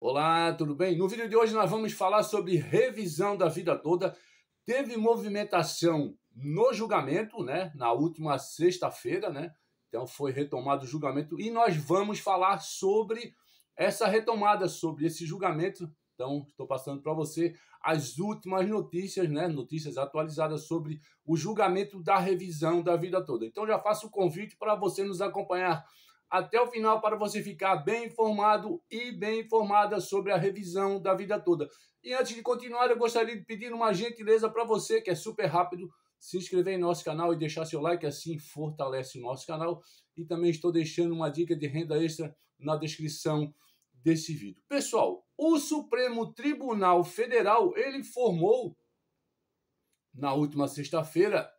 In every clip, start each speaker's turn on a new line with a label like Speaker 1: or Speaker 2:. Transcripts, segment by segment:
Speaker 1: Olá, tudo bem? No vídeo de hoje nós vamos falar sobre revisão da vida toda. Teve movimentação no julgamento, né? Na última sexta-feira, né? Então foi retomado o julgamento e nós vamos falar sobre essa retomada, sobre esse julgamento. Então estou passando para você as últimas notícias, né? Notícias atualizadas sobre o julgamento da revisão da vida toda. Então já faço o convite para você nos acompanhar até o final para você ficar bem informado e bem informada sobre a revisão da vida toda. E antes de continuar, eu gostaria de pedir uma gentileza para você, que é super rápido, se inscrever em nosso canal e deixar seu like, assim fortalece o nosso canal. E também estou deixando uma dica de renda extra na descrição desse vídeo. Pessoal, o Supremo Tribunal Federal, ele formou, na última sexta-feira,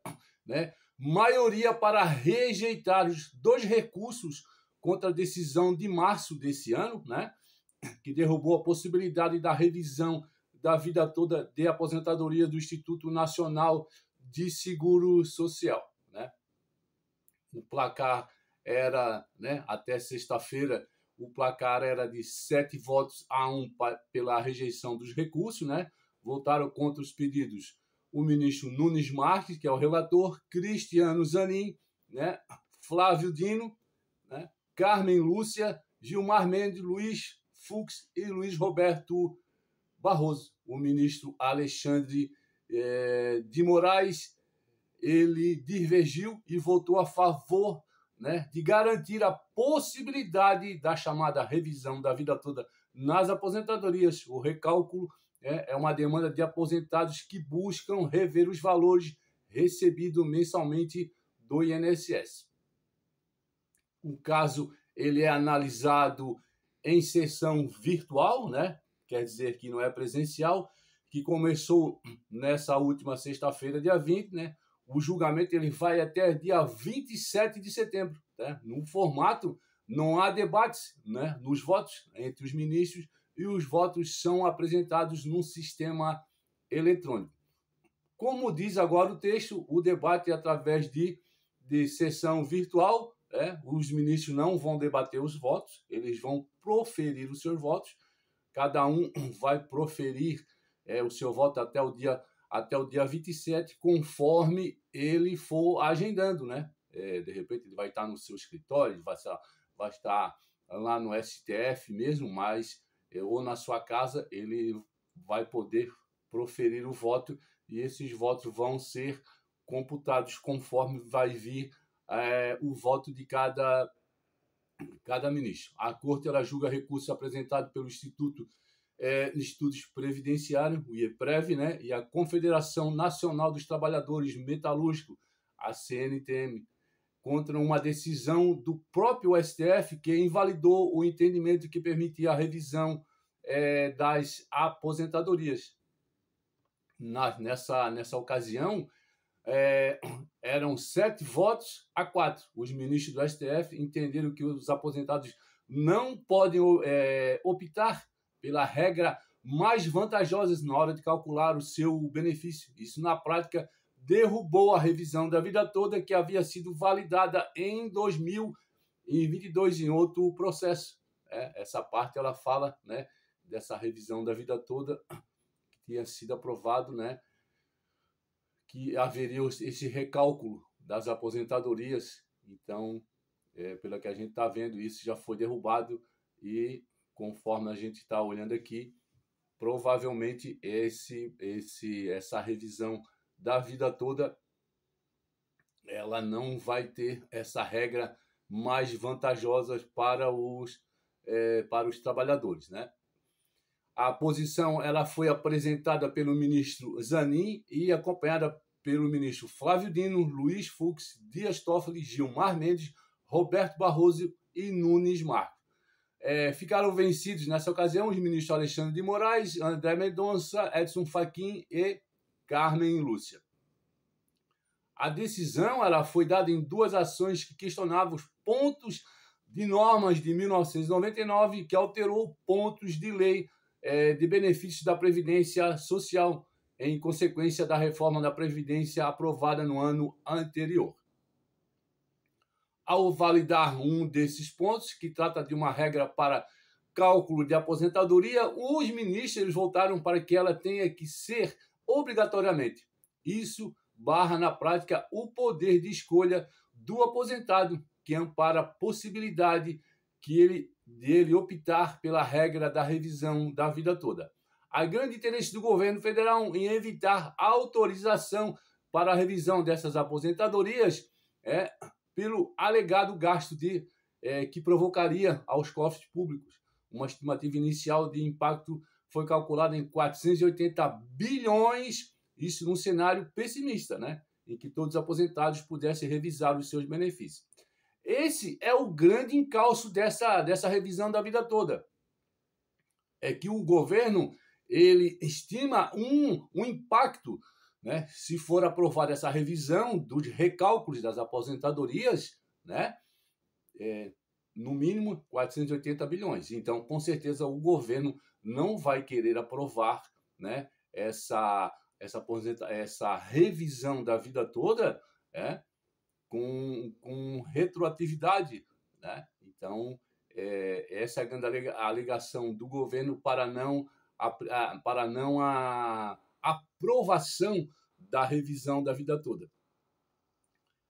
Speaker 1: né, maioria para rejeitar os dois recursos contra a decisão de março desse ano, né, que derrubou a possibilidade da revisão da vida toda de aposentadoria do Instituto Nacional de Seguro Social, né? O placar era, né, até sexta-feira, o placar era de 7 votos a 1 pela rejeição dos recursos, né? Votaram contra os pedidos o ministro Nunes Marques, que é o relator, Cristiano Zanin, né, Flávio Dino, né, Carmen Lúcia, Gilmar Mendes, Luiz Fux e Luiz Roberto Barroso. O ministro Alexandre de Moraes, ele divergiu e votou a favor, né, de garantir a possibilidade da chamada revisão da vida toda nas aposentadorias. O recálculo é uma demanda de aposentados que buscam rever os valores recebidos mensalmente do INSS. O caso ele é analisado em sessão virtual, né? Quer dizer que não é presencial, que começou nessa última sexta-feira, dia 20, né? O julgamento ele vai até dia 27 de setembro, né? No formato, não há debates, né, nos votos entre os ministros, e os votos são apresentados num sistema eletrônico. Como diz agora o texto, o debate é através de sessão virtual. Os ministros não vão debater os votos, eles vão proferir os seus votos. Cada um vai proferir o seu voto até o dia 27, conforme ele for agendando, né? De repente ele vai estar no seu escritório, vai estar lá no STF mesmo, mas ou na sua casa, ele vai poder proferir o voto e esses votos vão ser computados conforme vai vir o voto de cada ministro. A Corte ela julga recurso apresentado pelo Instituto de Estudos Previdenciários, o IEPREV, né, e a Confederação Nacional dos Trabalhadores Metalúrgicos, a CNTM, contra uma decisão do próprio STF que invalidou o entendimento que permitia a revisão das aposentadorias. Nessa ocasião, eram 7 votos a 4. Os ministros do STF entenderam que os aposentados não podem optar pela regra mais vantajosa na hora de calcular o seu benefício. Isso, na prática, derrubou a revisão da vida toda que havia sido validada em 2022 em outro processo. Essa parte ela fala, né, dessa revisão da vida toda que tinha sido aprovado, né, que haveria esse recálculo das aposentadorias. Então, pelo que a gente está vendo, isso já foi derrubado e, conforme a gente está olhando aqui, provavelmente essa revisão da vida toda, ela não vai ter essa regra mais vantajosa para os trabalhadores, né? A posição ela foi apresentada pelo ministro Zanin e acompanhada pelo ministro Flávio Dino, Luiz Fux, Dias Toffoli, Gilmar Mendes, Roberto Barroso e Nunes Marques. Ficaram vencidos nessa ocasião os ministros Alexandre de Moraes, André Mendonça, Edson Fachin e Carmen Lúcia. A decisão ela foi dada em 2 ações que questionavam os pontos de normas de 1999, que alterou pontos de lei de benefícios da Previdência Social, em consequência da reforma da Previdência aprovada no ano anterior. Ao validar um desses pontos, que trata de uma regra para cálculo de aposentadoria, os ministros eles voltaram para que ela tenha que ser obrigatoriamente. Isso barra na prática o poder de escolha do aposentado, que ampara a possibilidade dele optar pela regra da revisão da vida toda. Há grande interesse do governo federal em evitar autorização para a revisão dessas aposentadorias pelo alegado gasto que provocaria aos cofres públicos. Uma estimativa inicial de impacto foi calculada em 480 bilhões, isso num cenário pessimista, né? Em que todos os aposentados pudessem revisar os seus benefícios. Esse é o grande encalço dessa revisão da vida toda. É que o governo ele estima um impacto, né? Se for aprovada essa revisão dos recálculos das aposentadorias, né? No mínimo 480 bilhões. Então, com certeza, o governo não vai querer aprovar, né, essa revisão da vida toda com retroatividade. Né? Então, essa é a grande alegação do governo para a aprovação da revisão da vida toda.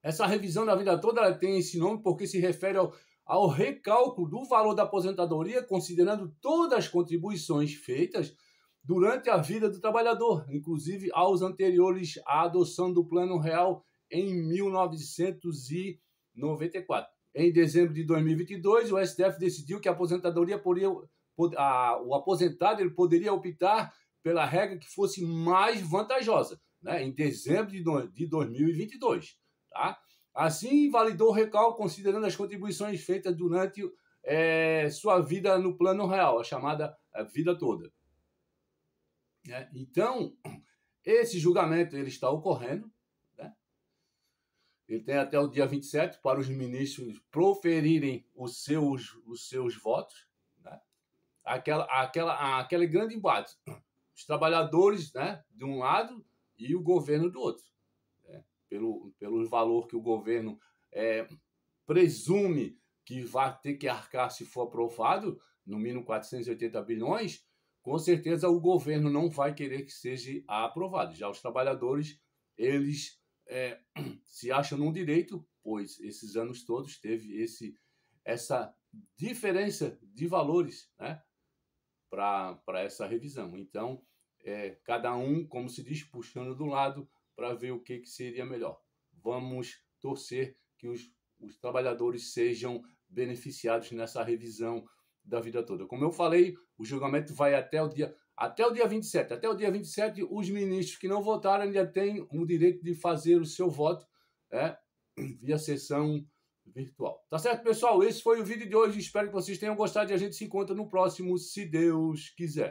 Speaker 1: Essa revisão da vida toda ela tem esse nome porque se refere ao recálculo do valor da aposentadoria, considerando todas as contribuições feitas durante a vida do trabalhador, inclusive aos anteriores à adoção do Plano Real em 1994. Em dezembro de 2022, o STF decidiu que a aposentadoria o aposentado ele poderia optar pela regra que fosse mais vantajosa, né? Em dezembro de 2022. Tá? Assim, validou o recálculo considerando as contribuições feitas durante sua vida no Plano Real, a chamada vida toda. Então, esse julgamento ele está ocorrendo. Né? Ele tem até o dia 27 para os ministros proferirem os seus votos. Né? Aquele grande embate. Os trabalhadores, né, de um lado e o governo do outro. Pelo valor que o governo presume que vai ter que arcar se for aprovado, no mínimo 480 bilhões, com certeza o governo não vai querer que seja aprovado. Já os trabalhadores, eles se acham num direito, pois esses anos todos teve essa diferença de valores, né, para essa revisão. Então, cada um, como se diz, puxando do lado, para ver o que seria melhor. Vamos torcer que os trabalhadores sejam beneficiados nessa revisão da vida toda. Como eu falei, o julgamento vai até o dia 27. Até o dia 27, os ministros que não votaram ainda têm o direito de fazer o seu voto via sessão virtual. Tá certo, pessoal? Esse foi o vídeo de hoje. Espero que vocês tenham gostado e a gente se encontra no próximo, se Deus quiser.